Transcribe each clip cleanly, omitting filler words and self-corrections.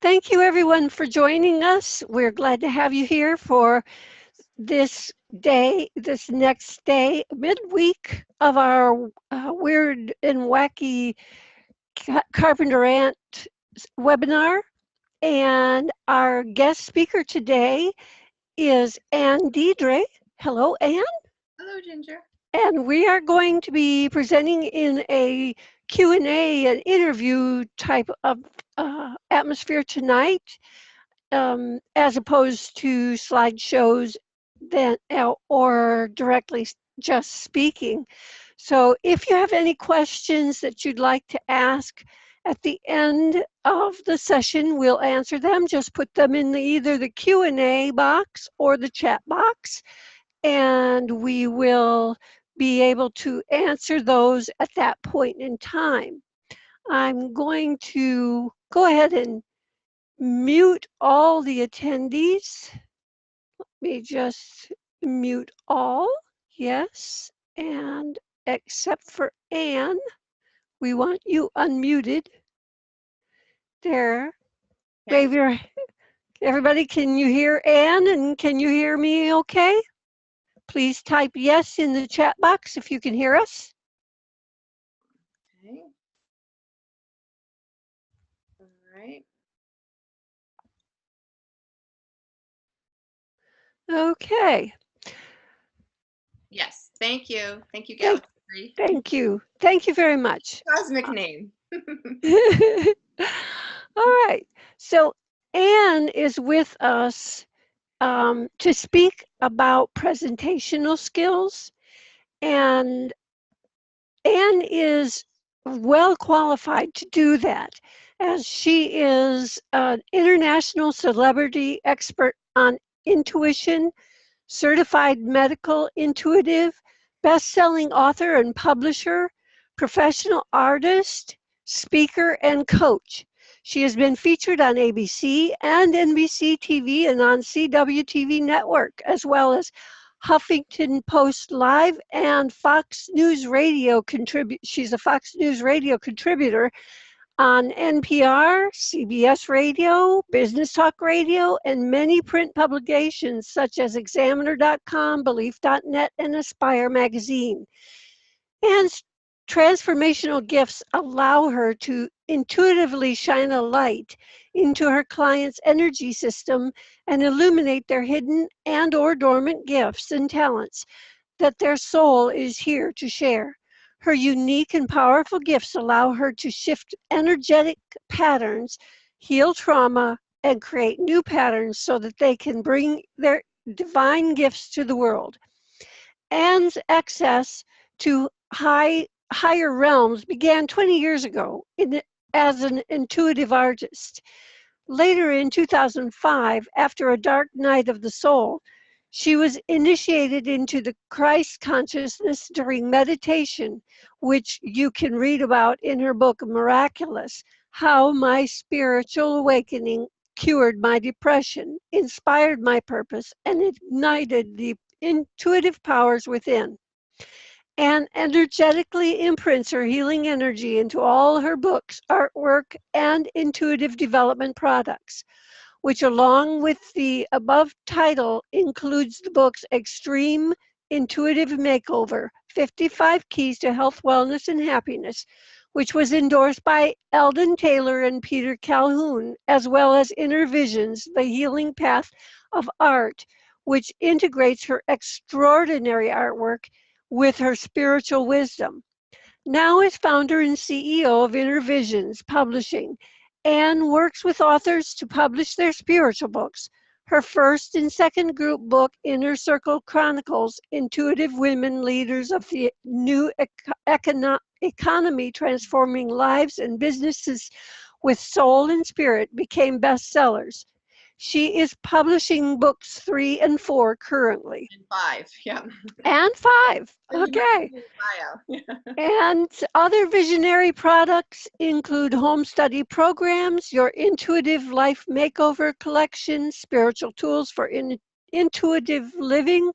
Thank you everyone for joining us. We're glad to have you here for this next day, midweek of our weird and wacky Carpenter Ant webinar. And our guest speaker today is Deidre. Hello, Anne. Hello, Ginger. And we are going to be presenting in a Q&A, an interview type of atmosphere tonight, as opposed to slideshows or directly just speaking. So if you have any questions that you'd like to ask at the end of the session, we'll answer them. Just put them in either the Q&A box or the chat box, and we will be able to answer those at that point in time. I'm going to go ahead and mute all the attendees. Let me just mute all. Yes, and except for Anne, we want you unmuted. There. Okay. Wave your, everybody, can you hear Anne and can you hear me okay? Please type yes in the chat box if you can hear us. Okay. All right. Okay. Yes. Thank you. Thank you, Galaxy. Thank you. Thank you very much. Cosmic name. All right. So Anne is with us to speak about presentational skills. And Anne is well qualified to do that, as she is an international celebrity expert on intuition, certified medical intuitive, best-selling author and publisher, professional artist, speaker, and coach. She has been featured on ABC and NBC TV and on CWTV Network, as well as Huffington Post Live and Fox News Radio She's a Fox News Radio contributor on NPR, CBS Radio, Business Talk Radio, and many print publications such as Examiner.com, Belief.net, and Aspire magazine. And transformational gifts allow her to intuitively shine a light into her client's energy system and illuminate their hidden and or dormant gifts and talents that their soul is here to share. Her unique and powerful gifts allow her to shift energetic patterns, heal trauma, and create new patterns so that they can bring their divine gifts to the world. Anne's access to higher realms began 20 years ago as an intuitive artist. Later in 2005, after a dark night of the soul, she was initiated into the Christ consciousness during meditation, which you can read about in her book, Miraculous: How My Spiritual Awakening Cured My Depression, Inspired My Purpose, and Ignited the Intuitive Powers Within. And energetically imprints her healing energy into all her books, artwork, and intuitive development products, which along with the above title includes the books Extreme Intuitive Makeover, 55 Keys to Health, Wellness, and Happiness, which was endorsed by Eldon Taylor and Peter Calhoun, as well as Inner Visions, The Healing Path of Art, which integrates her extraordinary artwork with her spiritual wisdom. Now as founder and CEO of Inner Visions Publishing, Anne works with authors to publish their spiritual books. Her first and second group book, Inner Circle Chronicles, Intuitive Women Leaders of the New Economy, Transforming Lives and Businesses with Soul and Spirit, became bestsellers. She is publishing books 3 and 4 currently. And 5, yeah. And 5, okay. And other visionary products include home study programs, your Intuitive Life Makeover Collection, spiritual tools for intuitive living.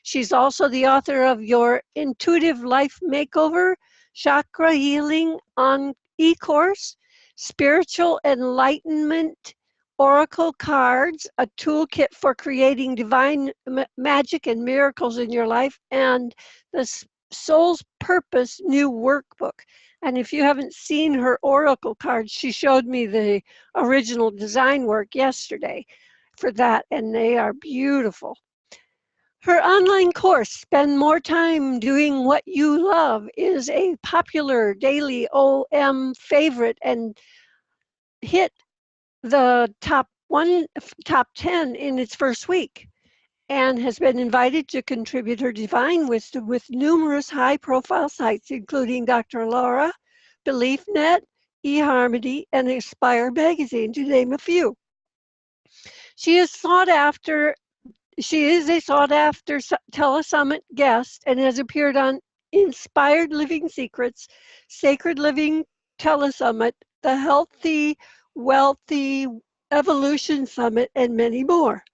She's also the author of Your Intuitive Life Makeover, Chakra Healing on e-course, Spiritual Enlightenment oracle cards, a toolkit for creating divine magic and miracles in your life, and the Soul's Purpose new workbook. And if you haven't seen her oracle cards, she showed me the original design work yesterday for that, and they are beautiful. Her online course, Spend More Time Doing What You Love, is a popular daily OM favorite and hit the top 10 in its first week, and has been invited to contribute her divine wisdom with numerous high-profile sites, including Dr. Laura, BeliefNet, eHarmony, and Aspire magazine, to name a few. She is a sought-after telesummit guest and has appeared on Inspired Living Secrets, Sacred Living Telesummit, the Healthy, Wealthy Evolution Summit, and many more.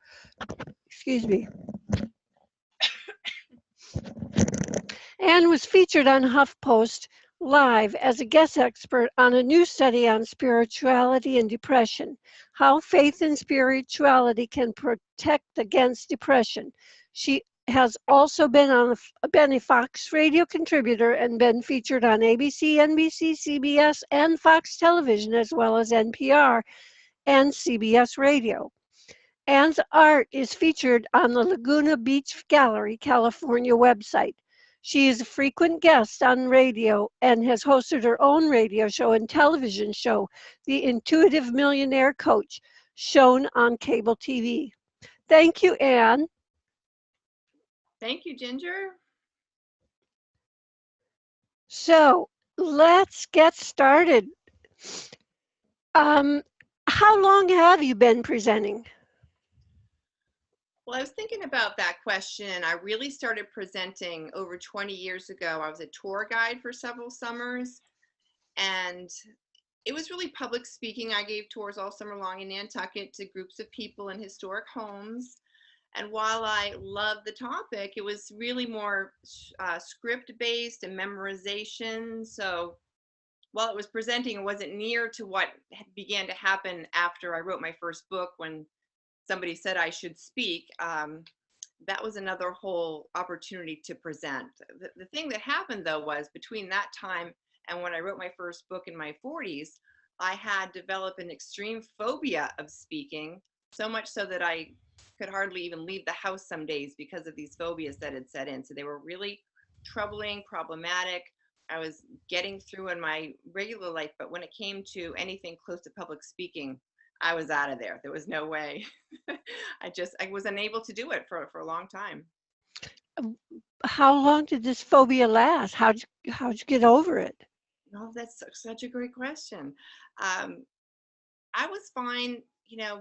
Excuse me. Anne was featured on HuffPost Live as a guest expert on a new study on spirituality and depression, how faith and spirituality can protect against depression. She has also been a Fox radio contributor and been featured on ABC, NBC, CBS, and Fox Television, as well as NPR and CBS Radio. Anne's art is featured on the Laguna Beach Gallery, California website. She is a frequent guest on radio and has hosted her own radio show and television show, The Intuitive Millionaire Coach, shown on cable TV. Thank you, Anne. Thank you, Ginger. So let's get started. How long have you been presenting? Well, I was thinking about that question. I really started presenting over 20 years ago. I was a tour guide for several summers, and it was really public speaking. I gave tours all summer long in Nantucket to groups of people in historic homes. And while I loved the topic, it was really more script-based and memorization. So while it was presenting, it wasn't near to what began to happen after I wrote my first book, when somebody said I should speak. That was another whole opportunity to present. The thing that happened, though, was between that time and when I wrote my first book in my 40s, I had developed an extreme phobia of speaking, so much so that I could hardly even leave the house some days because of these phobias that had set in. So they were really troubling, problematic. I was getting through in my regular life, but when it came to anything close to public speaking, I was out of there. There was no way. I was unable to do it for a long time. How long did this phobia last? How'd you get over it? Oh, that's such a great question. I was fine,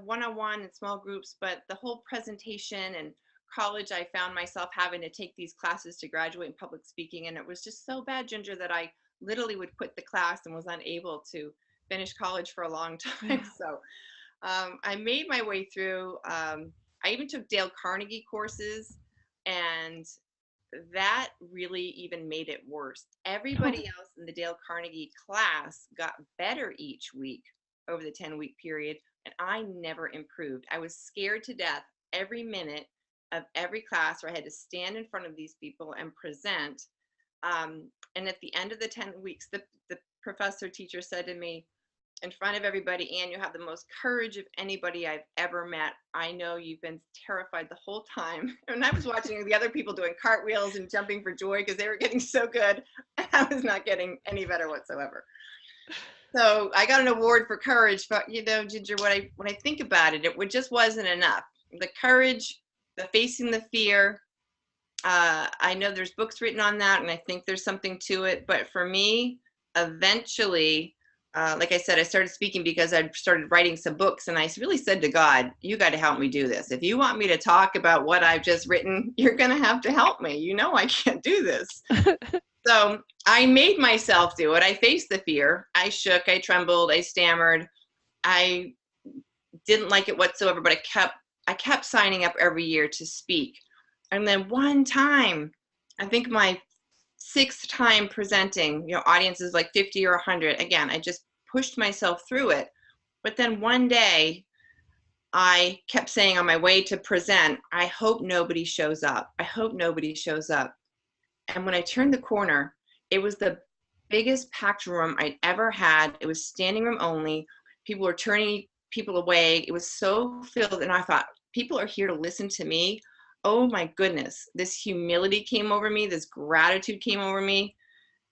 one-on-one in small groups, but the whole presentation and college, I found myself having to take these classes to graduate in public speaking, and it was just so bad, Ginger, that I literally would quit the class and was unable to finish college for a long time. So I made my way through. I even took Dale Carnegie courses, and that really even made it worse. Everybody else in the Dale Carnegie class got better each week over the 10-week period, and I never improved. I was scared to death every minute of every class where I had to stand in front of these people and present. And at the end of the 10 weeks, the teacher said to me, in front of everybody, Anne, you have the most courage of anybody I've ever met. I know you've been terrified the whole time. And I was watching the other people doing cartwheels and jumping for joy because they were getting so good. And I was not getting any better whatsoever. So I got an award for courage, but Ginger, when I think about it, it just wasn't enough. The courage, the facing the fear. I know there's books written on that, and I think there's something to it. But for me, eventually, like I said, I started speaking because I started writing some books, and I really said to God, you got to help me do this. If you want me to talk about what I've just written, you're going to have to help me. I can't do this. So I made myself do it. I faced the fear. I shook, I trembled, I stammered. I didn't like it whatsoever, but I kept signing up every year to speak. And then one time, I think my 6th time presenting, audiences like 50 or 100. Again, I just pushed myself through it. But then one day, I kept saying on my way to present, I hope nobody shows up. I hope nobody shows up. And when I turned the corner, it was the biggest packed room I'd ever had. It was standing room only. People were turning people away. It was so filled. And I thought, people are here to listen to me. Oh my goodness. This humility came over me. This gratitude came over me.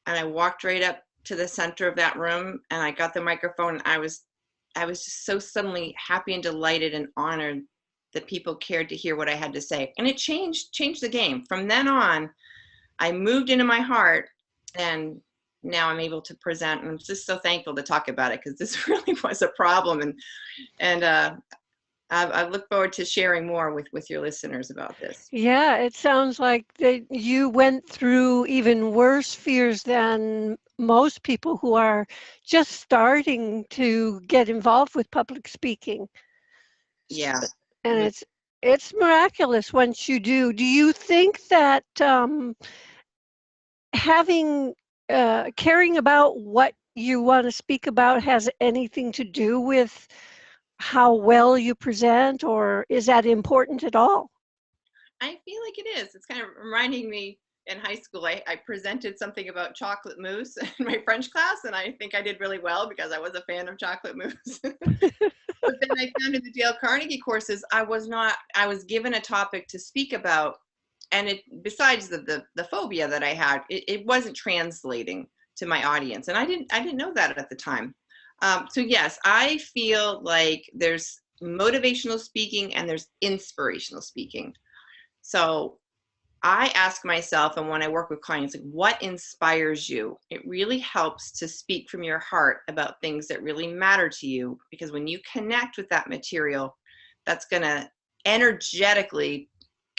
And I walked right up to the center of that room and I got the microphone. I was just so suddenly happy and delighted and honored that people cared to hear what I had to say. And it changed the game. From then on, I moved into my heart, and now I'm able to present. And I'm just so thankful to talk about it because this really was a problem. And I look forward to sharing more with your listeners about this. Yeah, it sounds like that you went through even worse fears than most people who are just starting to get involved with public speaking. Yeah. And it's miraculous once you do. Do you think that having caring about what you want to speak about has anything to do with how well you present, or is that important at all? I feel like it is. It's kind of reminding me in high school, I presented something about chocolate mousse in my French class, and I think I did really well because I was a fan of chocolate mousse. But then I found in the Dale Carnegie courses, I was given a topic to speak about, and it, besides the phobia that I had, it wasn't translating to my audience, and I didn't know that at the time. So yes, I feel like there's motivational speaking and there's inspirational speaking. So I ask myself, and when I work with clients, like, what inspires you? It really helps to speak from your heart about things that really matter to you, because when you connect with that material, that's going to energetically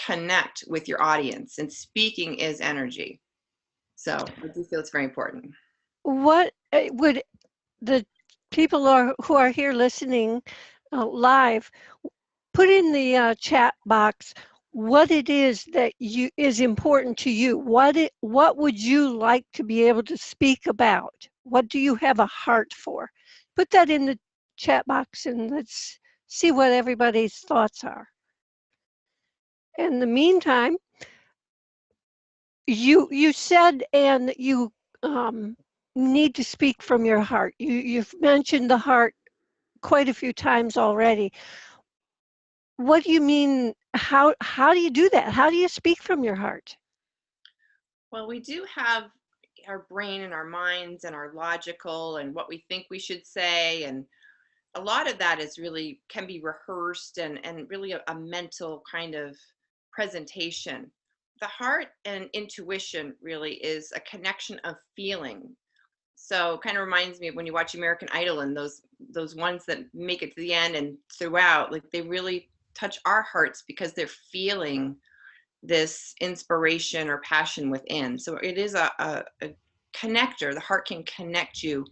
connect with your audience, and speaking is energy. So I do feel it's very important. What would the people who are here listening live put in the chat box what it is that is important to you? What would you like to be able to speak about? What do you have a heart for? Put that in the chat box and let's see what everybody's thoughts are. In the meantime, you said, and you need to speak from your heart. You've mentioned the heart quite a few times already. What do you mean? How do you do that? How do you speak from your heart? Well, we do have our brain and our minds and our logical and what we think we should say, and a lot of that is really can be rehearsed and really a mental kind of presentation. The heart and intuition really is a connection of feeling. So kind of reminds me of when you watch American Idol and those ones that make it to the end and throughout, like they really touch our hearts because they're feeling this inspiration or passion within. So it is a connector. The heart can connect you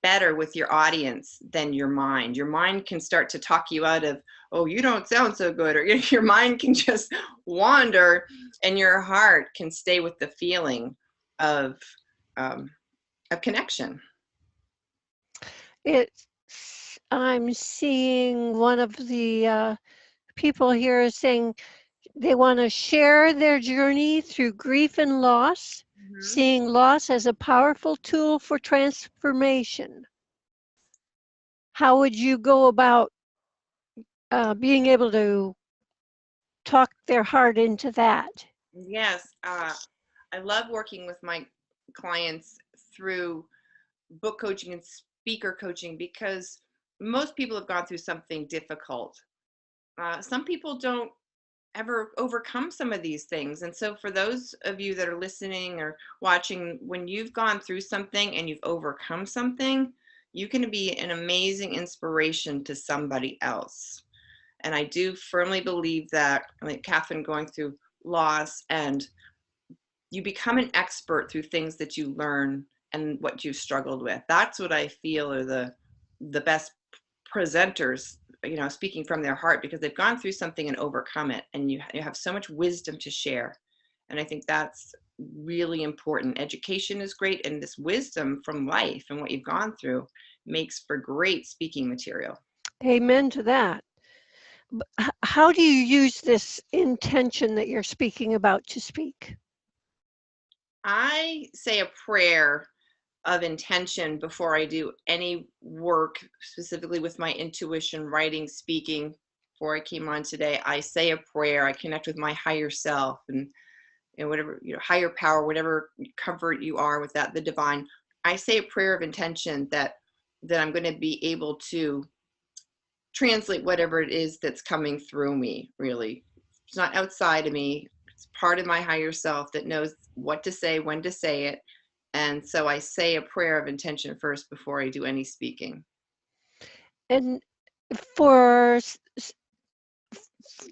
better with your audience than your mind. Your mind can start to talk you out of, oh, you don't sound so good, or your mind can just wander, and your heart can stay with the feeling of connection. I'm seeing one of the people here is saying they want to share their journey through grief and loss, seeing loss as a powerful tool for transformation. How would you go about being able to talk their heart into that? Yes, I love working with my clients through book coaching and speaker coaching because most people have gone through something difficult. Some people don't ever overcome some of these things. And so for those of you that are listening or watching, when you've gone through something and you've overcome something, you can be an amazing inspiration to somebody else. And I do firmly believe that, like Catherine going through loss, and you become an expert through things that you learn and what you've struggled with. That's what I feel are the best presenters, you know, speaking from their heart, because they've gone through something and overcome it, and you have so much wisdom to share. And I think that's really important. Education is great, and this wisdom from life and what you've gone through makes for great speaking material. Amen to that. How do you use this intention that you're speaking about to speak? I say a prayer of intention before I do any work, specifically with my intuition, writing, speaking. Before I came on today, I say a prayer. I connect with my higher self and whatever, higher power, whatever comfort you are with that, the divine. I say a prayer of intention that I'm going to be able to translate whatever it is that's coming through me. Really, it's not outside of me. It's part of my higher self that knows what to say, when to say it. And so I say a prayer of intention first before I do any speaking. And for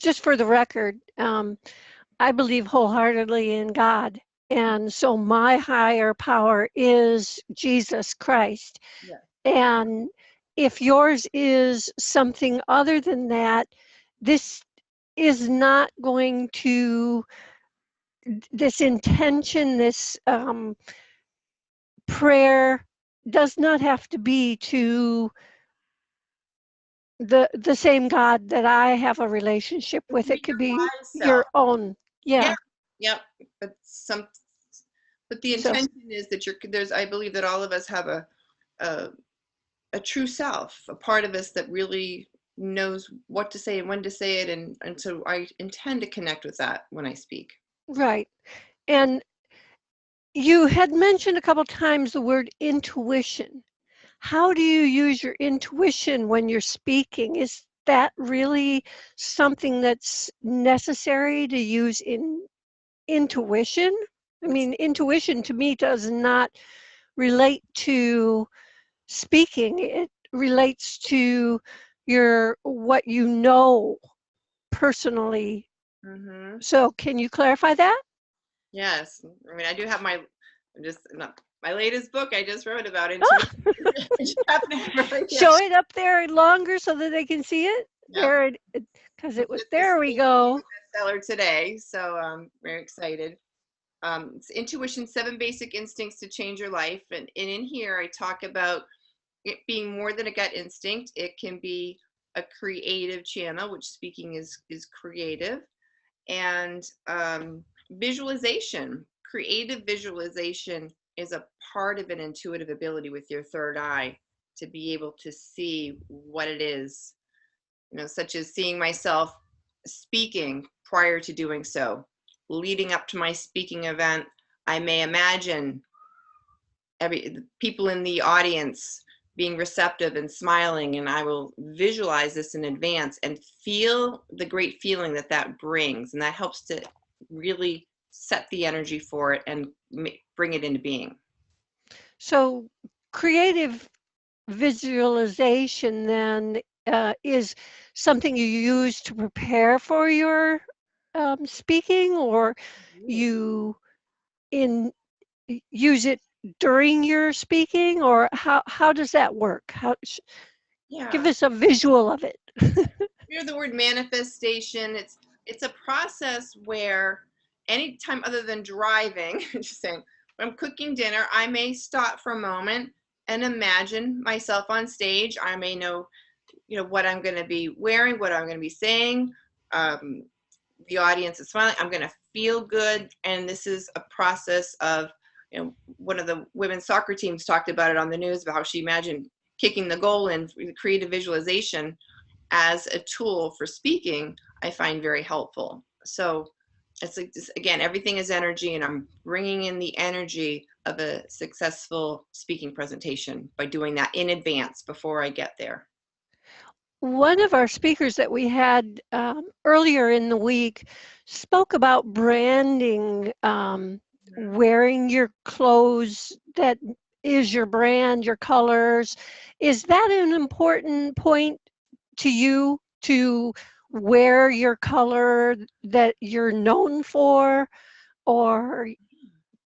just for the record, I believe wholeheartedly in God. And so my higher power is Jesus Christ. Yeah. And if yours is something other than that, this is not going to, this intention, this prayer does not have to be to the same God that I have a relationship with. It could be your Self. own. Yeah. Yeah. Yep. But the So, intention is that I believe that all of us have a a true self, a part of us that really knows what to say and when to say it, and so I intend to connect with that when I speak. right. And you had mentioned a couple times the word intuition. How do you use your intuition when you're speaking? Is that really something that's necessary to use in intuition? I It's mean, intuition to me does not relate to speaking. It relates to your what you know personally. mm-hmm. So can you clarify that? Yes, I mean I do have just not my latest book I just wrote about Oh, intuition. I just happen to have it right here. show it up there longer so that they can see it. Yep. There it, because it was, This there we became go. a bestseller today, so I'm very excited. It's Intuition: 7 Basic Instincts to Change Your Life, and in here I talk about it being more than a gut instinct. It can be a creative channel, which speaking is creative, and visualization. Creative visualization is a part of an intuitive ability with your third eye to be able to see what it is, such as seeing myself speaking prior to doing so. Leading up to my speaking event, I may imagine every people in the audience being receptive and smiling, and I will visualize this in advance and feel the great feeling that that brings, and that helps to really set the energy for it and bring it into being. So creative visualization then is something you use to prepare for your speaking, or you in use it during your speaking, or how does that work? Give Yeah, us a visual of it. you hear the word manifestation. It's a process where anytime other than driving, just saying, when I'm cooking dinner, I may stop for a moment and imagine myself on stage. I may know, what I'm going to be wearing, what I'm going to be saying. Um, the audience is smiling. I'm going to feel good, and this is a process of, one of the women's soccer teams talked about it on the news about how she imagined kicking the goal in. Creative visualization as a tool for speaking, I find very helpful. So it's like this, again, everything is energy, and I'm bringing in the energy of a successful speaking presentation by doing that in advance before I get there. One of our speakers that we had earlier in the week spoke about branding, wearing your clothes that is your brand, your colors. Is that an important point to you, to wear your color that you're known for, or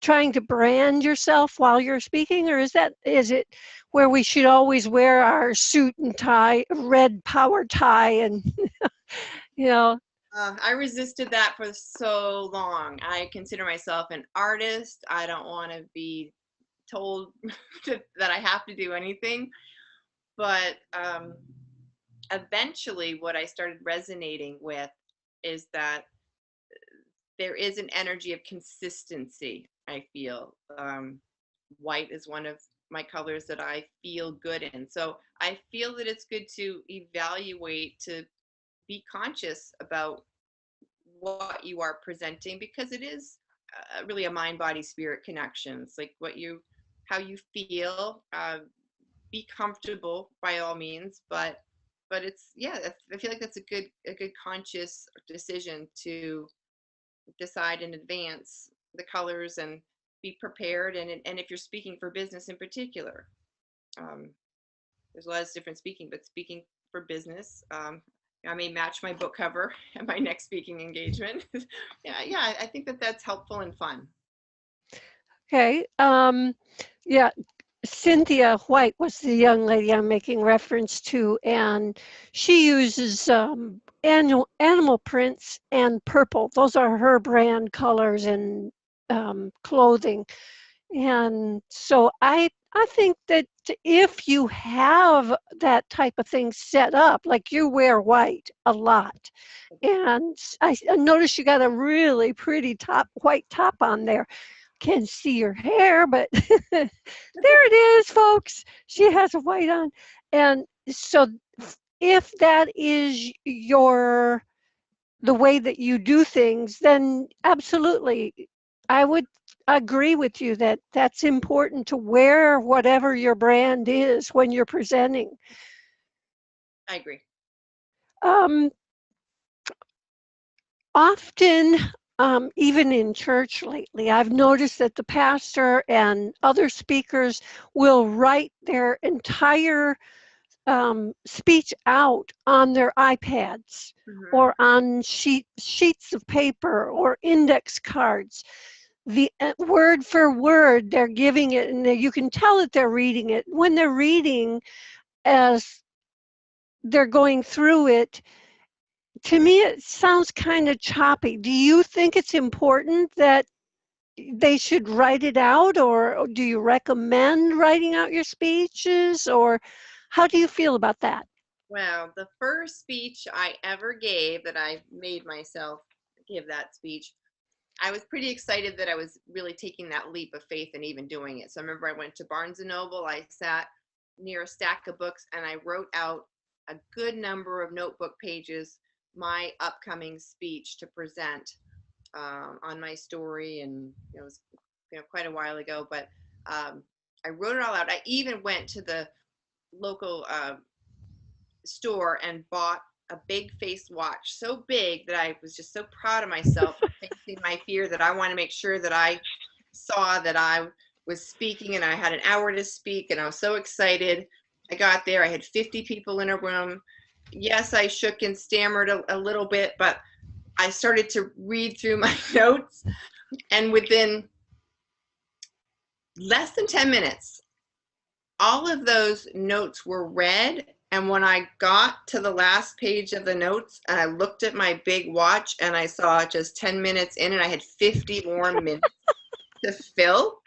trying to brand yourself while you're speaking, or is it where we should always wear our suit and tie, red power tie, and you know? I resisted that for so long. I consider myself an artist. I don't want to be told that I have to do anything. But eventually what I started resonating with is that there is an energy of consistency, I feel. White is one of my colors that I feel good in. So I feel that it's good to evaluate, to be conscious about what you are presenting, because it is really a mind, body, spirit connection. It's like how you feel. Be comfortable by all means, but it's, yeah, I feel like that's a good conscious decision to decide in advance the colors and be prepared. And if you're speaking for business in particular, there's a lot of different speaking, but speaking for business, I may match my book cover at my next speaking engagement. Yeah, I think that that's helpful and fun. Okay. Yeah, Cynthia White was the young lady I'm making reference to, and she uses animal prints and purple. Those are her brand colors in clothing. And so I think that if you have that type of thing set up, like you wear white a lot, and I noticed you got a really pretty white top on there. Can't see your hair, but there it is, folks. She has a white on. And so if that is the way that you do things, then absolutely, I would agree with you that that's important to wear whatever your brand is when you're presenting. I agree. Often, even in church lately, I've noticed that the pastor and other speakers will write their entire speech out on their iPads or on sheets of paper or index cards. The word for word, they're giving it, and you can tell that they're reading it. When they're reading, as they're going through it, to me, it sounds kind of choppy. Do you think it's important that they should write it out, or do you recommend writing out your speeches, or how do you feel about that? Well, the first speech I ever gave, that I made myself give that speech, I was pretty excited that I was really taking that leap of faith and even doing it. So I remember I went to Barnes and Noble, I sat near a stack of books, and I wrote out a good number of notebook pages, my upcoming speech to present on my story. And it was quite a while ago, but I wrote it all out. I even went to the local store and bought a big face watch, so big that I was just so proud of myself, facing my fear, that I want to make sure that I saw that I was speaking, and I had an hour to speak, and I was so excited. I got there, I had 50 people in a room. Yes, I shook and stammered a little bit, but I started to read through my notes, and within less than 10 minutes, all of those notes were read. And when I got to the last page of the notes and I looked at my big watch, and I saw just 10 minutes in and I had 50 more minutes to fill,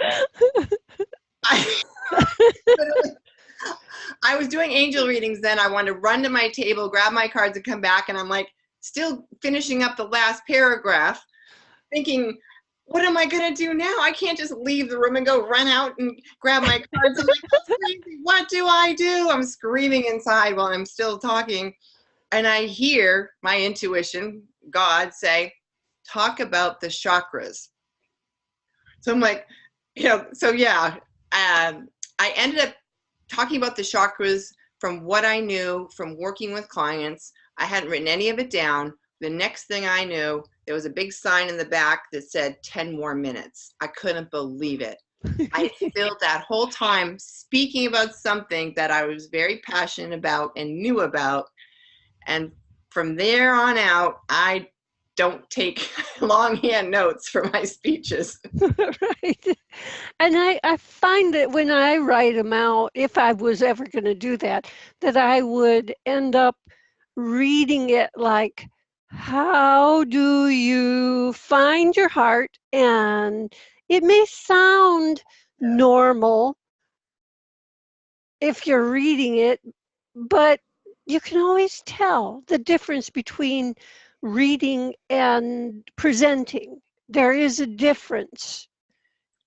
I was doing angel readings then. I wanted to run to my table, grab my cards, and come back. And I'm like, still finishing up the last paragraph, thinking, what am I going to do now? I can't just leave the room and go run out and grab my cards. I'm like, that's crazy. What do I do? I'm screaming inside while I'm still talking. And I hear my intuition, God, say, talk about the chakras. So I'm like, so yeah, I ended up talking about the chakras from what I knew from working with clients. I hadn't written any of it down. The next thing I knew, there was a big sign in the back that said 10 more minutes. I couldn't believe it. I filled that whole time speaking about something that I was very passionate about and knew about. And from there on out, I don't take longhand notes for my speeches. Right. And I find that when I write them out, if I was ever going to do that, that I would end up reading it like, how do you find your heart? And it may sound normal if you're reading it, but you can always tell the difference between reading and presenting. There is a difference.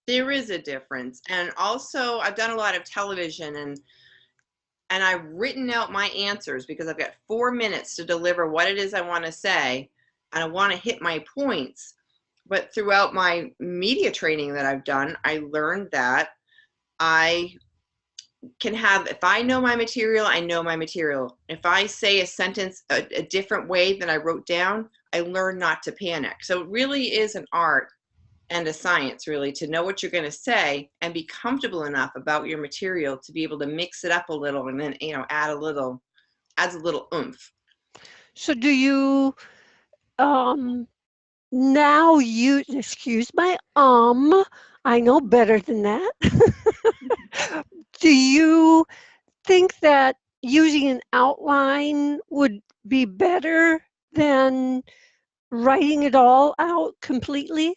There is a difference. And also, I've done a lot of television, and I've written out my answers because I've got 4 minutes to deliver what it is I want to say, and I want to hit my points. But throughout my media training that I've done, I learned that I can have, if I know my material, I know my material. If I say a sentence a different way than I wrote down, I learn not to panic. So it really is an art and a science, really, to know what you're going to say and be comfortable enough about your material to be able to mix it up a little, and then, you know, adds a little oomph. So do you now you excuse my I know better than that. Do you think that using an outline would be better than writing it all out completely?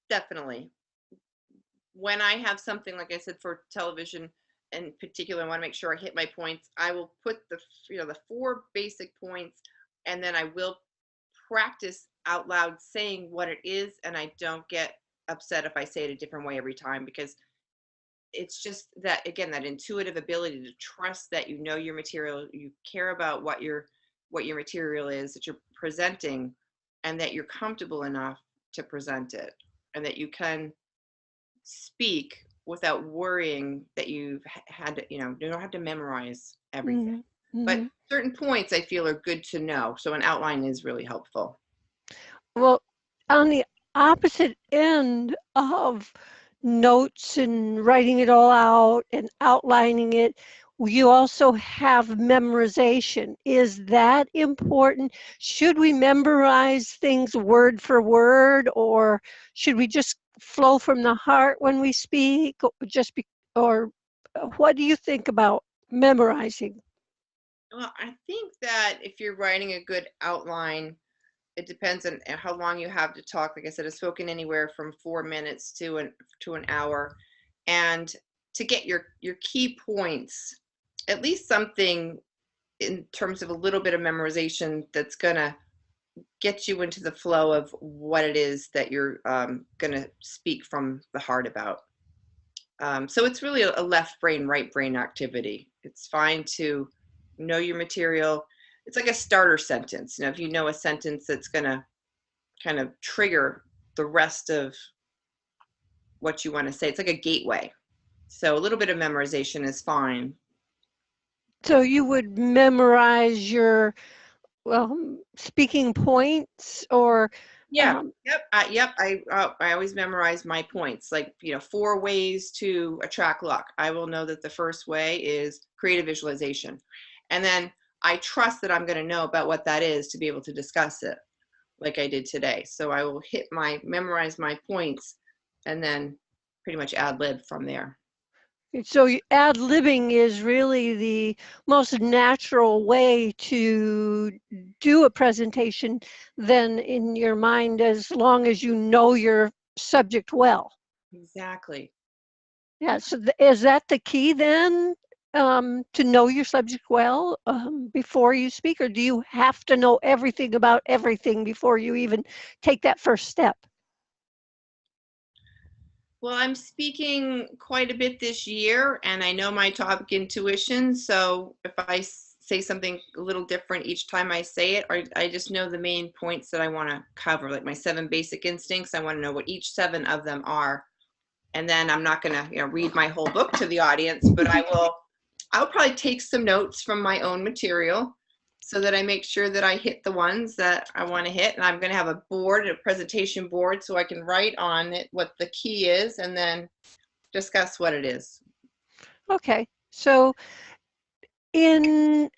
Definitely. When I have something, like I said, for television in particular, I want to make sure I hit my points. I will put the, you know, the 4 basic points, and then I will practice out loud saying what it is, and I don't get upset if I say it a different way every time, because it's just that, again, that intuitive ability to trust that you know your material, you care about what your material is that you're presenting, and that you're comfortable enough to present it, and that you can speak without worrying that you've had to, you know, you don't have to memorize everything. But Mm-hmm. certain points I feel are good to know. So an outline is really helpful. Well, on the opposite end of notes and writing it all out and outlining it, you also have memorization. Is that important? Should we memorize things word for word, or should we just flow from the heart when we speak? Or what do you think about memorizing? Well, I think that if you're writing a good outline, it depends on how long you have to talk. Like I said, I've spoken anywhere from 4 minutes to an hour, and to get your key points, at least something in terms of a little bit of memorization that's gonna get you into the flow of what it is that you're gonna speak from the heart about. So it's really a left brain, right brain activity. It's fine to know your material. It's like a starter sentence. You know, if you know a sentence that's gonna kind of trigger the rest of what you want to say, it's like a gateway. So a little bit of memorization is fine. So you would memorize your speaking points or Yeah. um, Yep. I always memorize my points. Like, you know, 4 ways to attract luck. I will know that the first way is creative visualization, and then I trust that I'm going to know about what that is to be able to discuss it, like I did today. So I will memorize my points, and then pretty much ad lib from there. so ad-libbing is really the most natural way to do a presentation then in your mind, as long as you know your subject well. Exactly. Yeah, so is that the key then, to know your subject well before you speak, or do you have to know everything about everything before you even take that first step? Well, I'm speaking quite a bit this year, and I know my topic intuition. So if I say something a little different each time I say it, or I just know the main points that I want to cover, like my 7 basic instincts. I want to know what each 7 of them are, and then I'm not going to, you know, read my whole book to the audience, but I'll probably take some notes from my own material so that I make sure that I hit the ones that I want to hit. And I'm going to have a board, a presentation board, so I can write on it what the key is and then discuss what it is. Okay, so in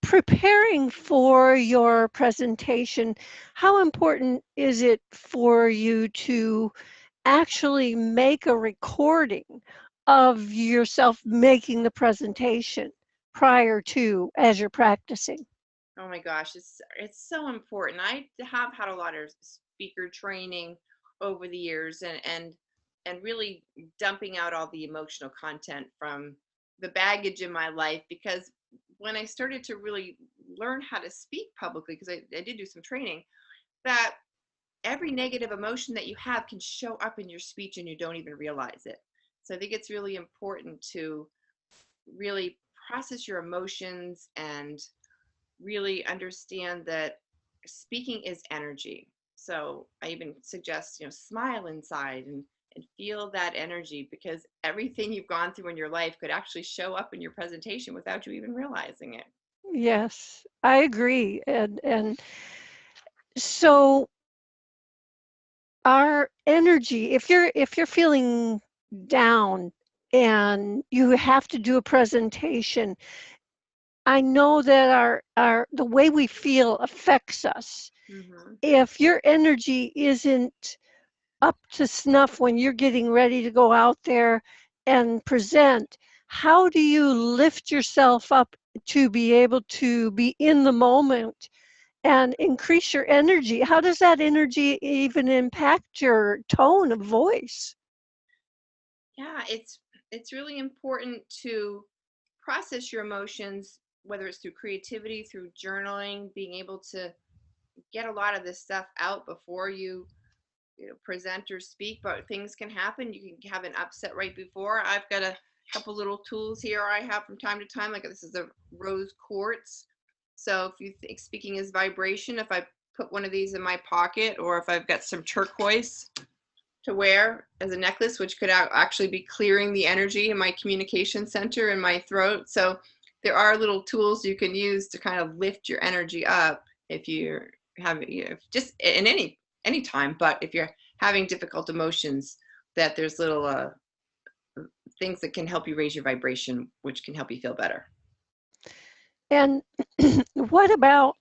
preparing for your presentation, how important is it for you to actually make a recording of yourself making the presentation prior to as you're practicing? Oh my gosh, it's so important. I have had a lot of speaker training over the years, and really dumping out all the emotional content from the baggage in my life, because when I started to really learn how to speak publicly, because I did do some training, that every negative emotion that you have can show up in your speech and you don't even realize it. So I think it's really important to really process your emotions and really understand that speaking is energy. So I even suggest, smile inside and feel that energy, because everything you've gone through in your life could actually show up in your presentation without you even realizing it. Yes, I agree. And so our energy, if you're feeling down and you have to do a presentation, I know that our the way we feel affects us. Hmm. If your energy isn't up to snuff when you're getting ready to go out there and present, how do you lift yourself up to be able to be in the moment and increase your energy? How does that energy even impact your tone of voice? Yeah, it's really important to process your emotions, whether it's through creativity, through journaling, being able to get a lot of this stuff out before you present or speak. But things can happen. You can have an upset right before. I've got a couple little tools here I have from time to time, like this is a rose quartz. So if you think speaking is vibration, if I put one of these in my pocket, or if I've got some turquoise to wear as a necklace, which could actually be clearing the energy in my communication center in my throat. So there are little tools you can use to kind of lift your energy up if you're having, just in any time. But if you're having difficult emotions, that there's little things that can help you raise your vibration, which can help you feel better. And what about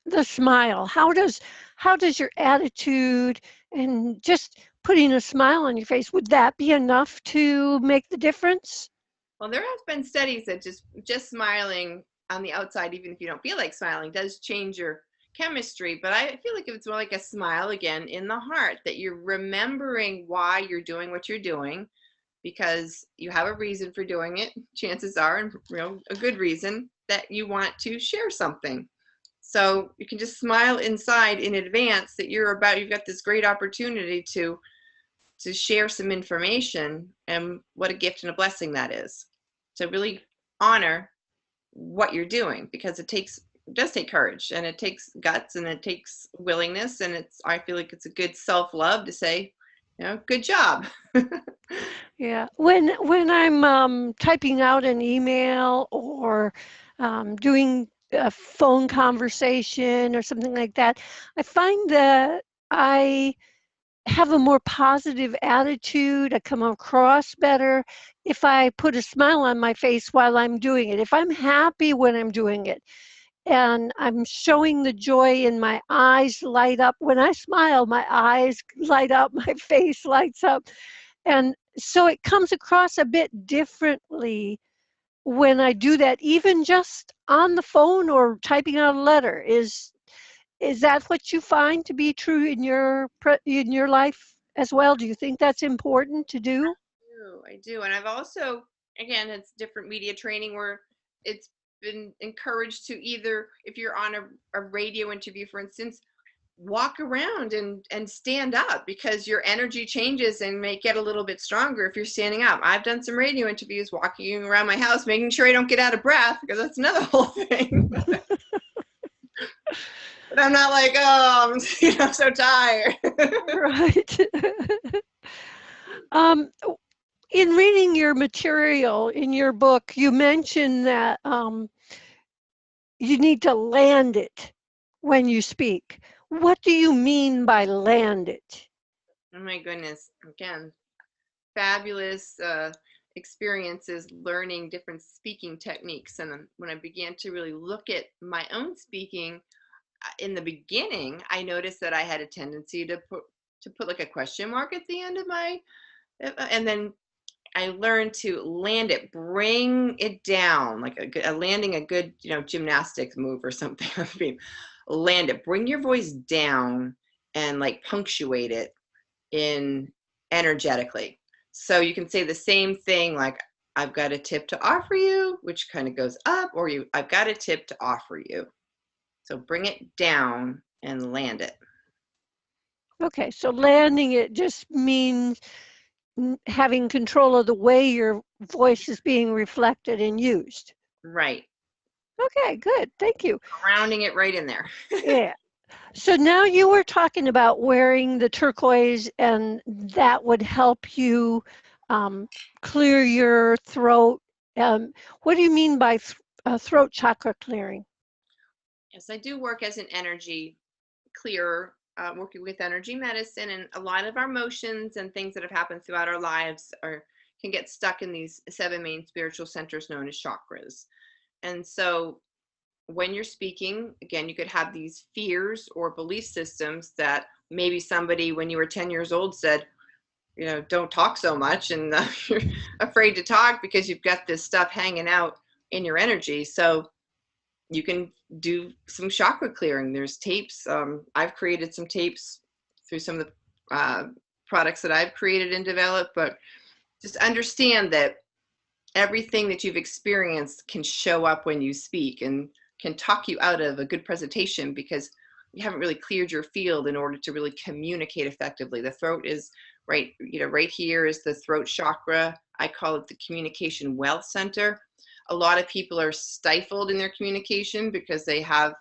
the smile? How does your attitude and just putting a smile on your face, would that be enough to make the difference? Well, there have been studies that just smiling on the outside, even if you don't feel like smiling, does change your chemistry. But I feel like if it's more like a smile again in the heart, that you're remembering why you're doing what you're doing, because you have a reason for doing it. Chances are, and a good reason, that you want to share something. So you can just smile inside in advance that you've got this great opportunity to share some information, and what a gift and a blessing that is. To really honor what you're doing, because it does take courage, and it takes guts, and it takes willingness, and I feel like it's a good self-love to say, good job. Yeah. When I'm typing out an email or doing a phone conversation or something like that, I find that I have a more positive attitude. I come across better if I put a smile on my face while I'm doing it. If I'm happy when I'm doing it and I'm showing the joy in my eyes light up. When I smile, my eyes light up, my face lights up. And so it comes across a bit differently when I do that, even just on the phone or typing out a letter. Is that what you find to be true in your life as well? Do you think that's important to do? I do. And I've also, again, it's different media training where it's been encouraged to, either if you're on a radio interview, for instance, walk around and stand up, because your energy changes and may get a little bit stronger if you're standing up. I've done some radio interviews walking around my house, making sure I don't get out of breath, because that's another whole thing. But I'm not like, oh, I'm so tired. Right. um, in reading your material in your book, you mentioned that you need to land it when you speak. What do you mean by land it? Oh my goodness. Again, fabulous experiences learning different speaking techniques. And when I began to really look at my own speaking, in the beginning, I noticed that I had a tendency to put like a question mark at the end of my, and then I learned to land it, bring it down, like landing a good, gymnastics move or something. I mean, land it, bring your voice down, and like punctuate it in energetically. So you can say the same thing, like, I've got a tip to offer you, which kind of goes up, or I've got a tip to offer you. So bring it down and land it. Okay, so landing it just means having control of the way your voice is being reflected and used. Right. Okay, good. Thank you. Rounding it right in there. Yeah. So now you were talking about wearing the turquoise, and that would help you clear your throat. What do you mean by throat chakra clearing? Yes, I do work as an energy clearer, working with energy medicine, and a lot of our emotions and things that have happened throughout our lives can get stuck in these 7 main spiritual centers known as chakras. And so when you're speaking, again, you could have these fears or belief systems that maybe somebody when you were 10 years old said, don't talk so much, and you're afraid to talk because you've got this stuff hanging out in your energy. So you can do some chakra clearing. There's tapes. I've created some tapes through some of the products that I've created and developed, but just understand that everything that you've experienced can show up when you speak and can talk you out of a good presentation because you haven't really cleared your field in order to really communicate effectively. The throat is right here is the throat chakra. I call it the communication wealth center. A lot of people are stifled in their communication because they have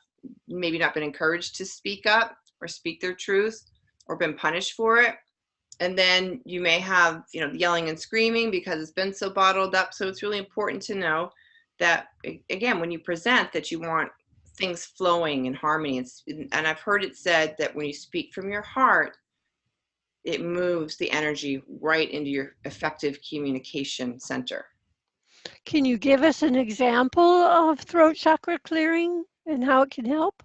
maybe not been encouraged to speak up or speak their truth or been punished for it. And then you may have, yelling and screaming because it's been so bottled up. So it's really important to know that, again, when you present, that you want things flowing in harmony. And I've heard it said that when you speak from your heart, it moves the energy right into your effective communication center. Can you give us an example of throat chakra clearing and how it can help?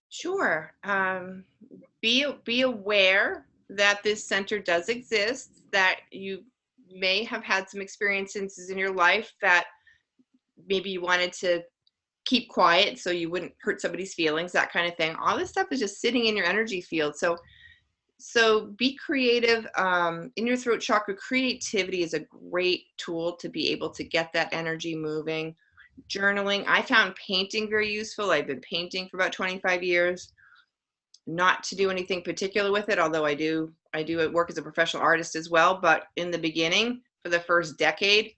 Sure. Be aware that this center does exist, that you may have had some experiences in your life that maybe you wanted to keep quiet so you wouldn't hurt somebody's feelings, that kind of thing. All this stuff is just sitting in your energy field. So be creative. In your throat chakra, creativity is a great tool to be able to get that energy moving. Journaling. I found painting very useful. I've been painting for about 25 years. Not to do anything particular with it, although I do work as a professional artist as well. But in the beginning, for the first decade,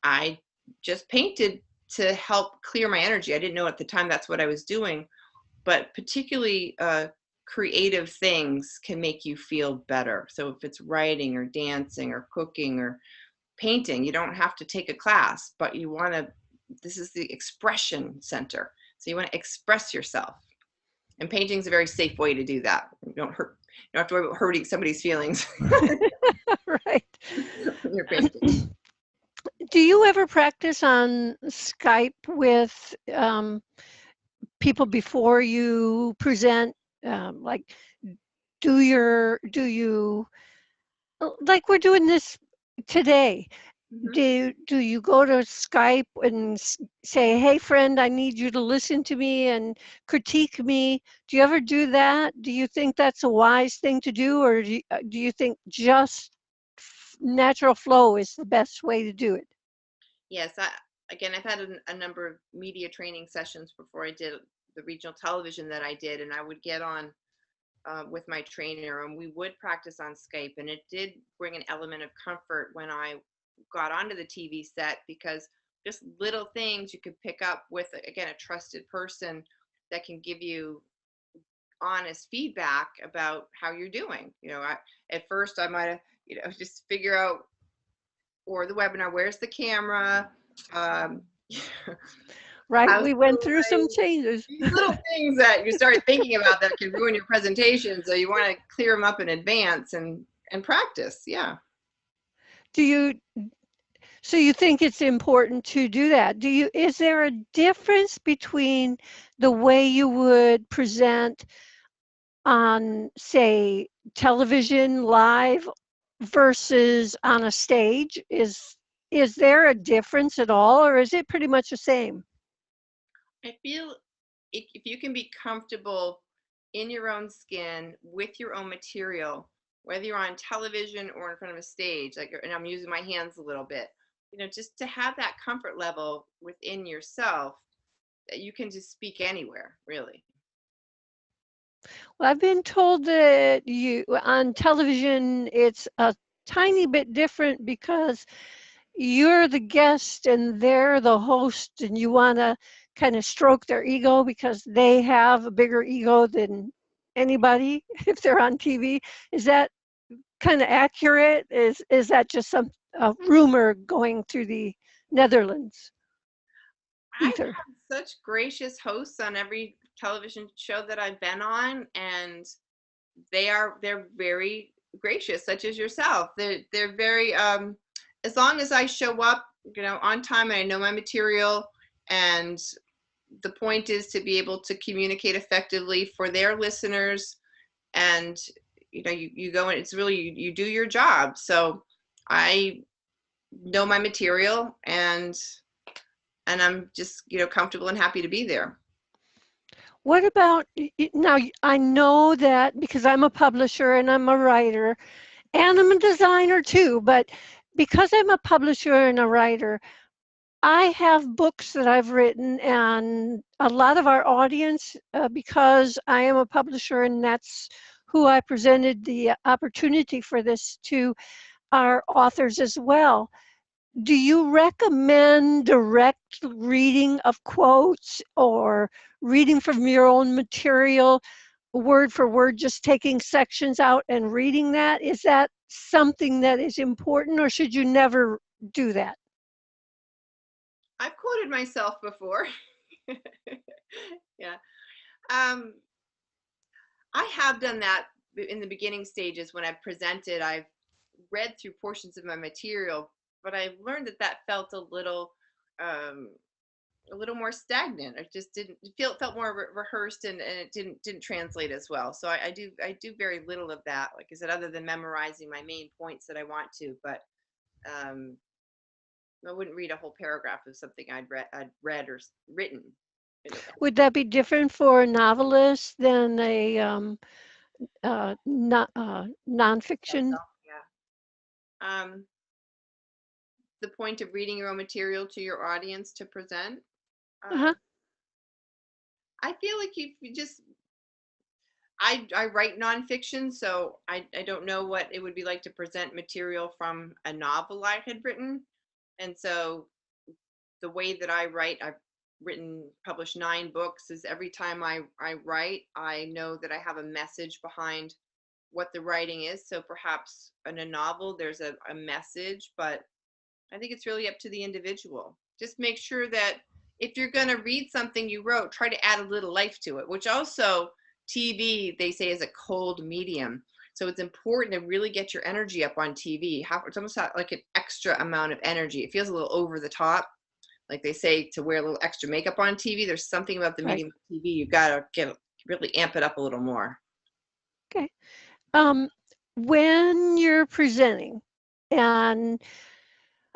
I just painted to help clear my energy. I didn't know at the time that's what I was doing, but particularly creative things can make you feel better. So if it's writing or dancing or cooking or painting, you don't have to take a class, but this is the expression center. So you want to express yourself. And painting is a very safe way to do that. You don't have to worry about hurting somebody's feelings. Right. When you're painting. Do you ever practice on Skype with people before you present? Like, do you, like we're doing this today? Mm-hmm. Do you go to Skype and say, "Hey, friend, I need you to listen to me and critique me"? Do you ever do that? Do you think that's a wise thing to do, or do you think just natural flow is the best way to do it? Yes, again, I've had a number of media training sessions before I did the regional television that I did, and I would get on with my trainer, and we would practice on Skype, and it did bring an element of comfort when I got onto the TV set because just little things you could pick up with, again, a trusted person that can give you honest feedback about how you're doing. At first I might have, just figure out, or the webinar, where's the camera? Um, Right, how's we the went through some light? changes. These little things that you start thinking about that can ruin your presentation. So you want to clear them up in advance and practice. Yeah. Do you So you think it's important to do that? Is there a difference between the way you would present on, say, television live versus on a stage? Is there a difference at all, or is it pretty much the same? I feel if you can be comfortable in your own skin with your own material, whether you're on television or in front of a stage, and I'm using my hands a little bit, just to have that comfort level within yourself that you can just speak anywhere, really. Well, I've been told that you on television it's a tiny bit different because you're the guest and they're the host, and you want to kind of stroke their ego because they have a bigger ego than anybody if they're on TV. Is that kind of accurate? Is that just some a rumor going through the Netherlands I've ether? had such gracious hosts on every television show that I've been on, and they're very gracious, such as yourself. They're very as long as I show up, on time, and I know my material, and the point is to be able to communicate effectively for their listeners, and you go and it's really you do your job. So I know my material, and I'm just comfortable and happy to be there. What about now? I know that because I'm a publisher and I'm a writer and I'm a designer too, but because I'm a publisher and a writer, I have books that I've written, and a lot of our audience, because I am a publisher and that's who I presented the opportunity for this to, are authors as well. Do you recommend direct reading of quotes or reading from your own material, word for word, just taking sections out and reading that? Is that something that is important, or should you never do that? I've quoted myself before. Yeah. um I have done that in the beginning stages when I've presented. I've read through portions of my material, but I've learned that that felt um, a little more stagnant. It just didn't feel, it felt more rehearsed, and it didn't translate as well. So I do very little of that, like I said, other than memorizing my main points that I want to. But um, I wouldn't read a whole paragraph of something I'd read or written. Would that be different for a novelist than a nonfiction? Yeah. The point of reading your own material to your audience to present. Uh-huh. Um, I feel like you just I write nonfiction, so I don't know what it would be like to present material from a novel I had written. And so the way that I write, I've published 9 books, is every time I write, I know that I have a message behind what the writing is. So perhaps in a novel, there's a message, but I think it's really up to the individual. Just make sure that if you're going to read something you wrote, try to add a little life to it, which also TV, they say, is a cold medium. So it's important to really get your energy up on TV. It's almost like an extra amount of energy. It feels a little over the top. Like they say, to wear a little extra makeup on TV. There's something about the Right. medium of TV. You've got to really amp it up a little more. Okay. Um, when you're presenting, and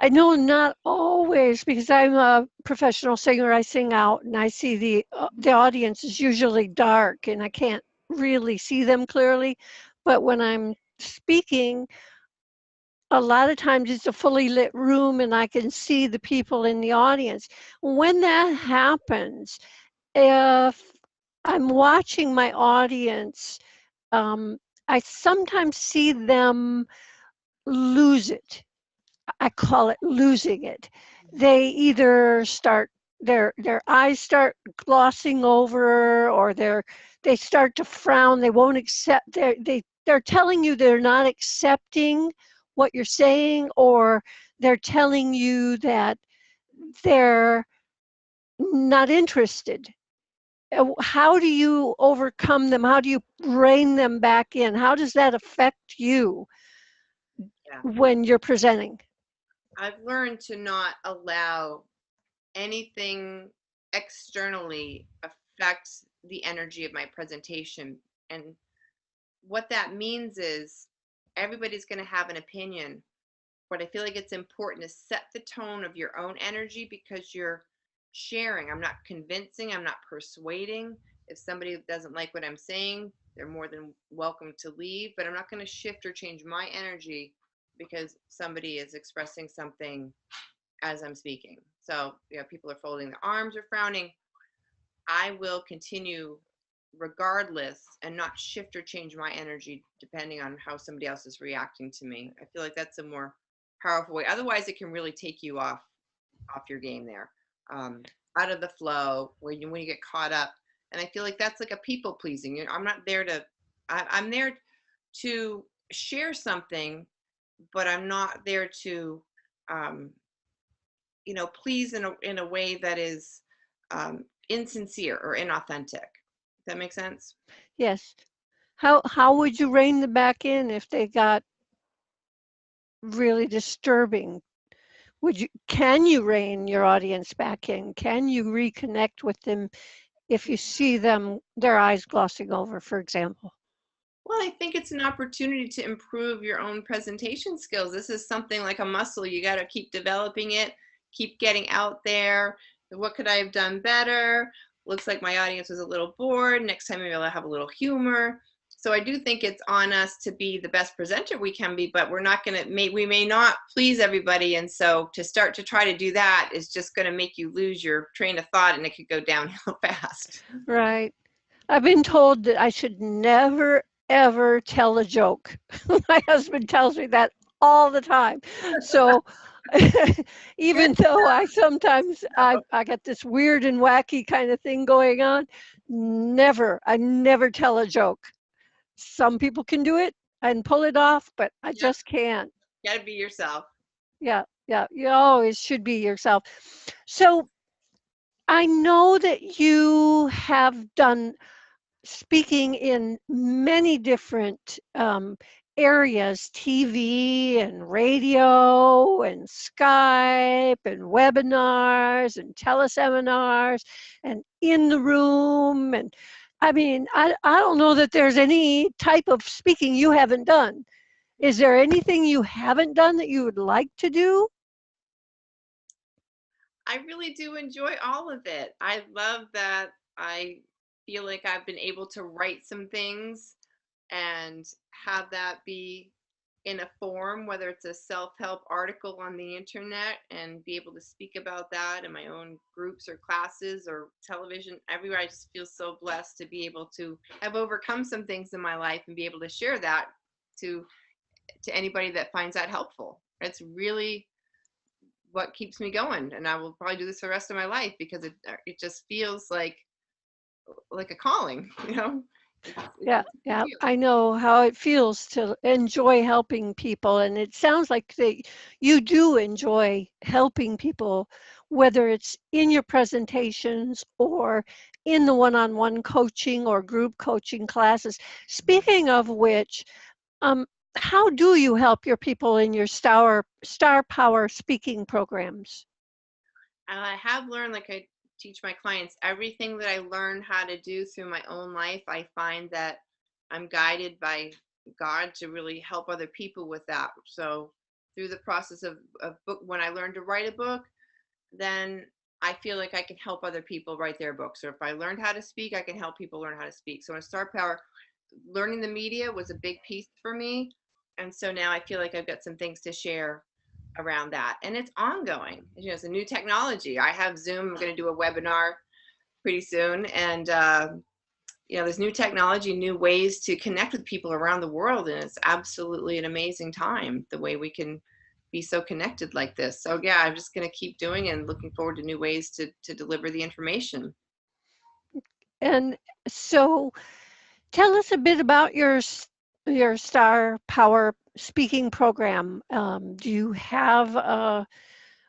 I know not always because I'm a professional singer, I sing out and I see the audience is usually dark and I can't really see them clearly. But when I'm speaking, a lot of times it's a fully lit room and I can see the people in the audience. When that happens, if I'm watching my audience, um, I sometimes see them lose it. I call it losing it. They either start their eyes start glossing over, or they start to frown. They won't accept. They're telling you they're not accepting what you're saying, or they're telling you that they're not interested. How do you overcome them? How do you rein them back in? How does that affect you Yeah. when you're presenting? I've learned to not allow anything externally affect the energy of my presentation. And what that means is everybody's going to have an opinion, but I feel like it's important to set the tone of your own energy, because you're sharing. I'm not convincing, I'm not persuading. If somebody doesn't like what I'm saying, they're more than welcome to leave, but I'm not going to shift or change my energy because somebody is expressing something as I'm speaking. So, people are folding their arms or frowning. I will continue regardless and not shift or change my energy depending on how somebody else is reacting to me. I feel like that's a more powerful way. Otherwise, it can really take you off your game there, out of the flow when you get caught up. And I feel like that's like a people pleasing. I'm not there to. I'm there to share something, but I'm not there to, please in a way that is insincere or inauthentic. Does that make sense? Yes. How would you rein them back in if they got really disturbing? Can you rein your audience back in? Can you reconnect with them if you see their eyes glossing over, for example? Well, I think it's an opportunity to improve your own presentation skills. This is something like a muscle. You got to keep developing it, keep getting out there. What could I have done better? Looks like my audience was a little bored. Next time maybe I'll have a little humor. So I do think it's on us to be the best presenter we can be, but we may not please everybody. And so to start to try to do that is just going to make you lose your train of thought, and it could go downhill fast. Right. I've been told that I should never, ever tell a joke. My husband tells me that all the time. So even though I sometimes I got this weird and wacky kind of thing going on, I never tell a joke. Some people can do it and pull it off, but I just can't. You got to be yourself. Yeah, yeah, you always should be yourself. So I know that you have done speaking in many different areas, TV and radio and Skype and webinars and teleseminars and in the room. And I mean, I don't know that there's any type of speaking you haven't done. Is there anything you haven't done that you would like to do? I really do enjoy all of it. I love that I feel like I've been able to write some things and have that be in a form, whether it's a self-help article on the internet, and be able to speak about that in my own groups or classes or television everywhere. I just feel so blessed to be able to have overcome some things in my life and be able to share that to anybody that finds that helpful. It's really what keeps me going, and I will probably do this for the rest of my life because it just feels like a calling, Yeah, yeah, I know how it feels to enjoy helping people, and it sounds like you do enjoy helping people, whether it's in your presentations or in the one-on-one coaching or group coaching classes. Speaking of which, um, how do you help your people in your Star Power speaking programs? And I have learned, like I teach my clients, everything that I learn how to do through my own life, I find that I'm guided by God to really help other people with that. So through the process of book, when I learned to write a book, then I feel like I can help other people write their books. Or if I learned how to speak, I can help people learn how to speak. So in Star Power, learning the media was a big piece for me. And so now I feel like I've got some things to share around that. And it's ongoing. It's a new technology. I have Zoom. I'm going to do a webinar pretty soon. And, there's new technology, new ways to connect with people around the world. And it's absolutely an amazing time, the way we can be so connected like this. So yeah, I'm just going to keep doing it and looking forward to new ways to deliver the information. And so tell us a bit about your Star Power speaking program. Do you have a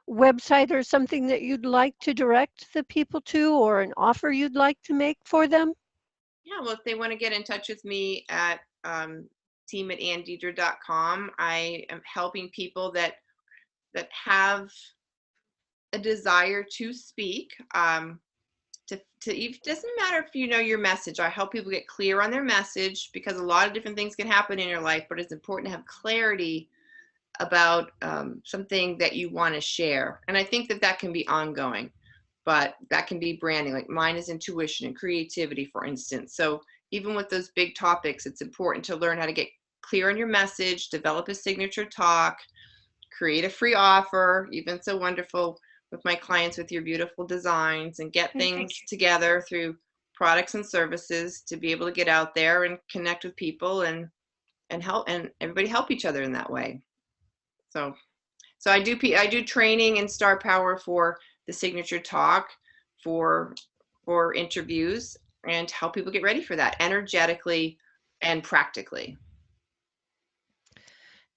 website or something that you'd like to direct the people to, or an offer you'd like to make for them? Yeah, well, if they want to get in touch with me at team@ADeidre.com, I am helping people that have a desire to speak. It doesn't matter if you know your message. I help people get clear on their message, because a lot of different things can happen in your life, but it's important to have clarity about something that you want to share. And I think that can be ongoing, but that can be branding. Like mine is intuition and creativity, for instance. So even with those big topics, it's important to learn how to get clear on your message, develop a signature talk, create a free offer. You've been so wonderful with my clients with your beautiful designs, and get things together through products and services to be able to get out there and connect with people and help, and everybody help each other in that way. So I do training in Star Power for the signature talk, for interviews, and help people get ready for that energetically and practically.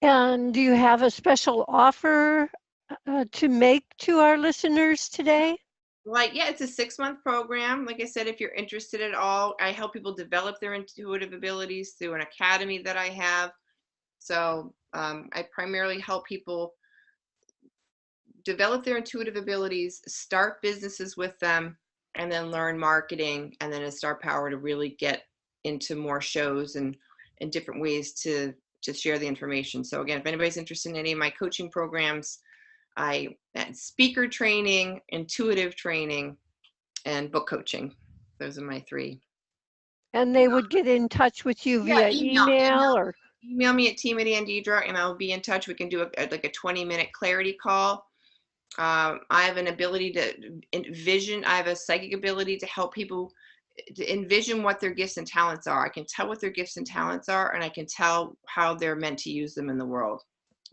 And do you have a special offer to make to our listeners today? Like, yeah, it's a 6-month program. Like I said, if you're interested at all, I help people develop their intuitive abilities through an academy that I have. So I primarily help people develop their intuitive abilities, start businesses with them, and then learn marketing, and then in Star Power to really get into more shows and different ways to share the information. So again, if anybody's interested in any of my coaching programs, speaker training, intuitive training, and book coaching. Those are my 3. And they would get in touch with you via email or? Email me at team@ADeidre, and I'll be in touch. We can do like a 20-minute clarity call. I have an ability to envision. I have a psychic ability to help people to envision what their gifts and talents are. I can tell what their gifts and talents are, and I can tell how they're meant to use them in the world,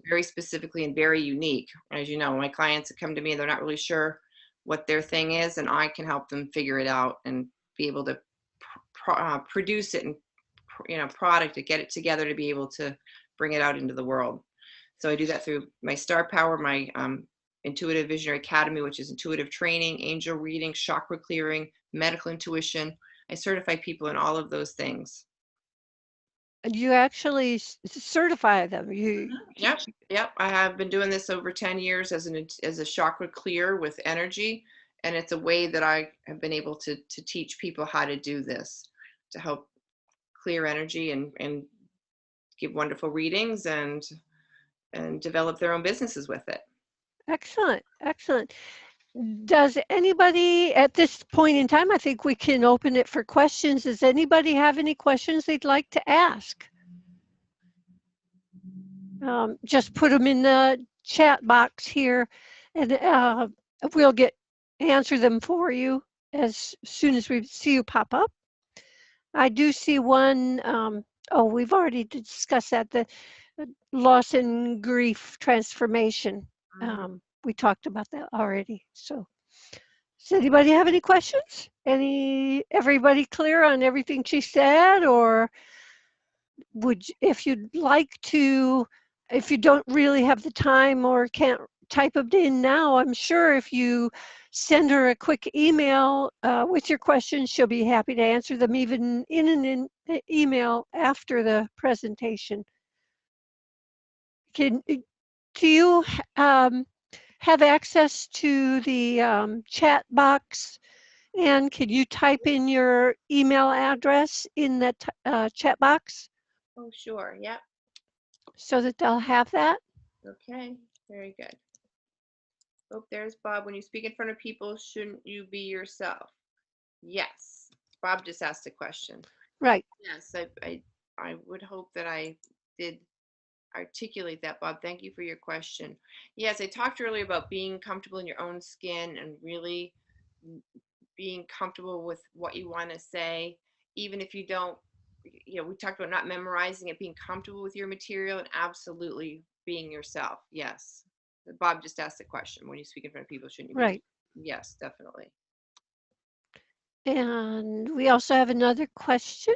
very specifically and very unique. As you know, my clients that come to me, they're not really sure what their thing is, and I can help them figure it out and be able to produce it and product to get it together to be able to bring it out into the world. So I do that through my Star Power, my Intuitive Visionary Academy, which is intuitive training, angel reading, chakra clearing, medical intuition. I certify people in all of those things. You actually certify them. Yep. I have been doing this over 10 years as a chakra clear with energy, and it's a way that I have been able to teach people how to do this, to help clear energy and give wonderful readings and develop their own businesses with it. Excellent. Does anybody at this point in time, I think we can open it for questions. Does anybody have any questions they'd like to ask? Just put them in the chat box here, and we'll answer them for you as soon as we see you pop up. I do see one. We've already discussed that, the loss and grief transformation. We talked about that already. So does anybody have any questions? Everybody clear on everything she said? Or if you'd like to, if you don't really have the time or can't type them in now, I'm sure if you send her a quick email with your questions, she'll be happy to answer them even in an email after the presentation. Do you have access to the chat box? And can you type in your email address in that chat box? Oh, sure. Yep. So that they'll have that? Okay. Very good. Oh, there's Bob. When you speak in front of people, shouldn't you be yourself? Yes. Bob just asked a question. Right. Yes. I would hope that I did articulate that, Bob. Thank you for your question. Yes, I talked earlier about being comfortable in your own skin and really being comfortable with what you want to say, even if you don't, we talked about not memorizing it, being comfortable with your material and absolutely being yourself. Yes. Bob just asked the question, when you speak in front of people, shouldn't you be? Right. Yes, definitely. And we also have another question.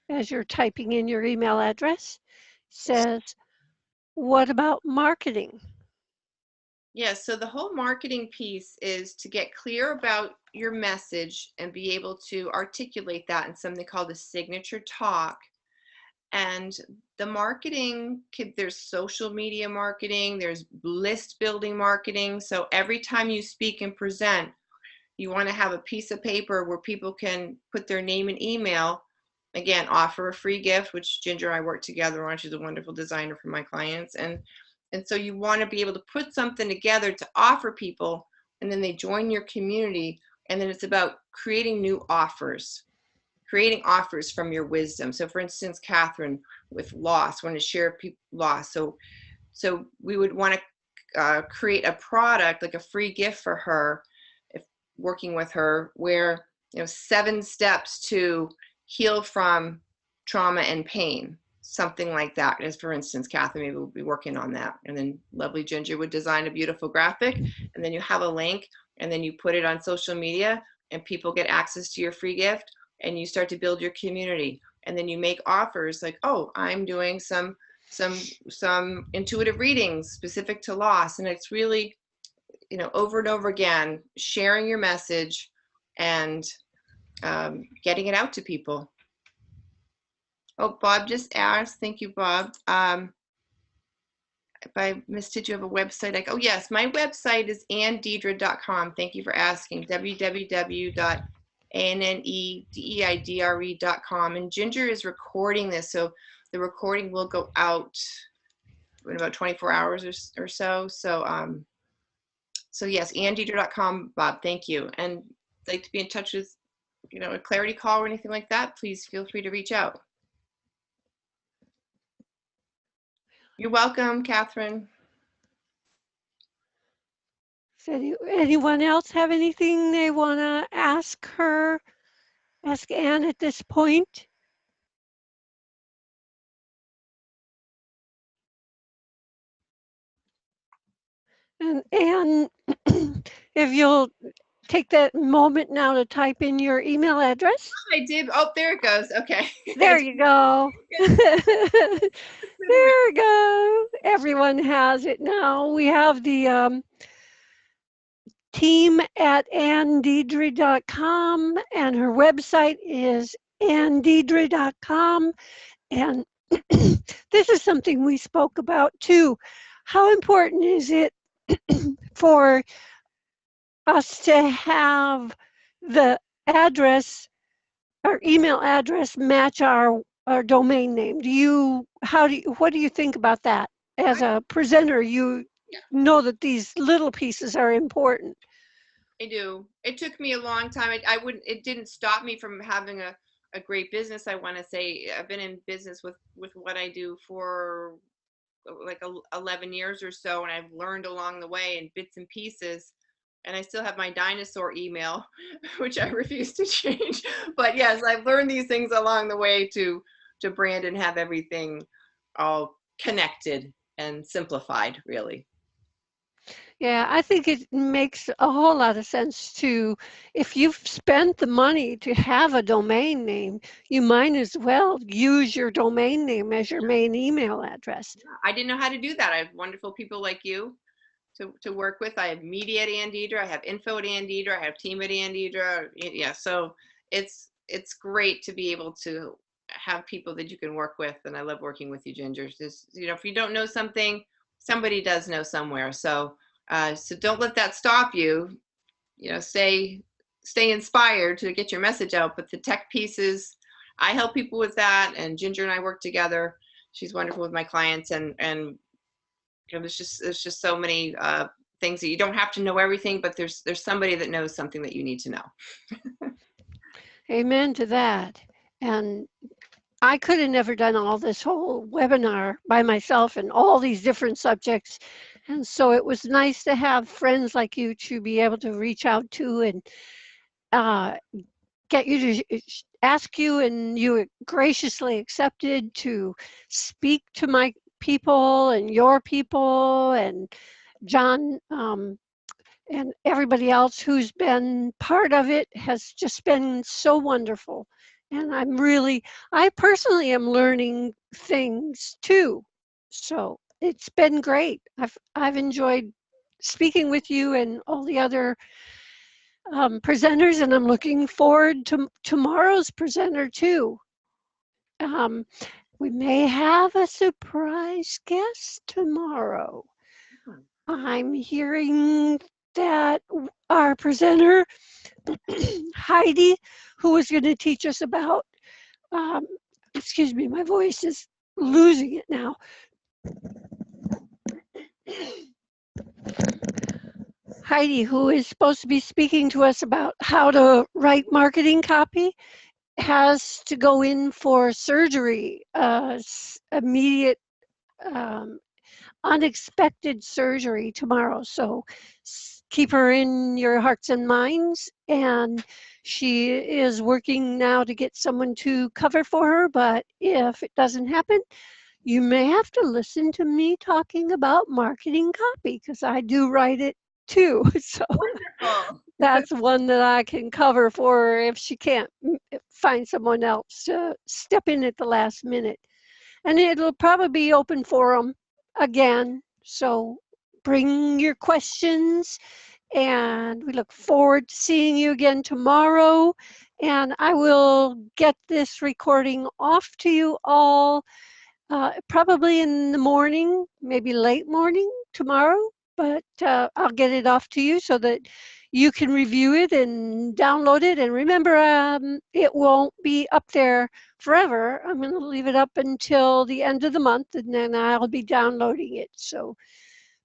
As you're typing in your email address, says, what about marketing? Yes, so the whole marketing piece is to get clear about your message and be able to articulate that in something called a signature talk. And the marketing, there's social media marketing, there's list building marketing. So every time you speak and present, you want to have a piece of paper where people can put their name and email. Again, offer a free gift, which Ginger and I work together on. She's a wonderful designer for my clients. And so you want to be able to put something together to offer people, and then they join your community. And then it's about creating new offers, creating offers from your wisdom. So for instance, Catherine with loss, want to share people loss. So So we would want to create a product, like a free gift for her, if working with her, where, 7 steps to heal from trauma and pain, something like that. As for instance, Catherine maybe will be working on that, and then lovely Ginger would design a beautiful graphic, and then you have a link, and then you put it on social media, and people get access to your free gift, and you start to build your community. And then you make offers like, oh, I'm doing some intuitive readings specific to loss, and it's really, over and over again, sharing your message and getting it out to people. Oh, Bob just asked. Thank you, Bob. If I missed it, you have a website? Oh, yes, my website is ADeidre.com. Thank you for asking. www.ANNEDEIDRE.com. And Ginger is recording this, so the recording will go out in about 24 hours or so. So yes, ADeidre.com, Bob. Thank you. And if you'd like to be in touch with, a clarity call or anything like that, please feel free to reach out. You're welcome, Catherine. Does anyone else have anything they want to ask Anne at this point? And Anne, if you'll take that moment now to type in your email address. I did. Oh, there it goes. Okay. There you go. There we go. Everyone has it now. We have the team at ADeidre.com, and her website is ADeidre.com. And this is something we spoke about too. How important is it for us to have the address, our email address, match our domain name? What do you think about that? As a presenter, you know that these little pieces are important. I do. It took me a long time. It didn't stop me from having a great business. I want to say I've been in business with what I do for like 11 years or so, and I've learned along the way in bits and pieces. And I still have my dinosaur email, which I refuse to change. But yes, I've learned these things along the way to brand and have everything all connected and simplified, really. Yeah, I think it makes a whole lot of sense too. If you've spent the money to have a domain name, you might as well use your domain name as your main email address. I didn't know how to do that. I have wonderful people like you to work with. I have media at ADeidre, I have info at ADeidre, I have team at ADeidre. Yeah, so it's great to be able to have people that you can work with, and I love working with you, Ginger. Just, if you don't know something, somebody does know somewhere. So don't let that stop you. Stay inspired to get your message out. But the tech pieces, I help people with that, and Ginger and I work together. She's wonderful with my clients, and there's just so many things that you don't have to know everything, but there's somebody that knows something that you need to know. Amen to that. And I could have never done all this whole webinar by myself and all these different subjects. And so it was nice to have friends like you to be able to reach out to and get you to ask you, and you graciously accepted to speak to my people and your people, and John and everybody else who's been part of it has just been so wonderful. And I personally am learning things too. So it's been great. I've enjoyed speaking with you and all the other presenters, and I'm looking forward to tomorrow's presenter too. We may have a surprise guest tomorrow. I'm hearing that our presenter, Heidi, who is going to teach us about, excuse me, my voice is losing it now. Heidi, who is supposed to be speaking to us about how to write marketing copy, has to go in for surgery, immediate unexpected surgery tomorrow. So keep her in your hearts and minds. And she is working now to get someone to cover for her. But if it doesn't happen, you may have to listen to me talking about marketing copy because I do write it too. So Wonderful. that's one that I can cover for her if she can't find someone else to step in at the last minute. And it'll probably be open forum again. So bring your questions, and we look forward to seeing you again tomorrow. And I will get this recording off to you all probably in the morning, maybe late morning tomorrow, but I'll get it off to you so that you can review it and download it. And remember, it won't be up there forever. I'm going to leave it up until the end of the month, and then I'll be downloading it. So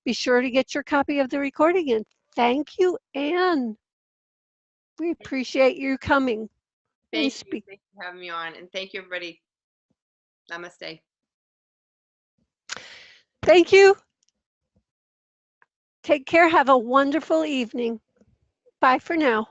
be sure to get your copy of the recording. And thank you, Anne. We appreciate you coming and Thank you. speaking. Thank you for having me on. And thank you, everybody. Namaste. Thank you. Take care. Have a wonderful evening. Bye for now.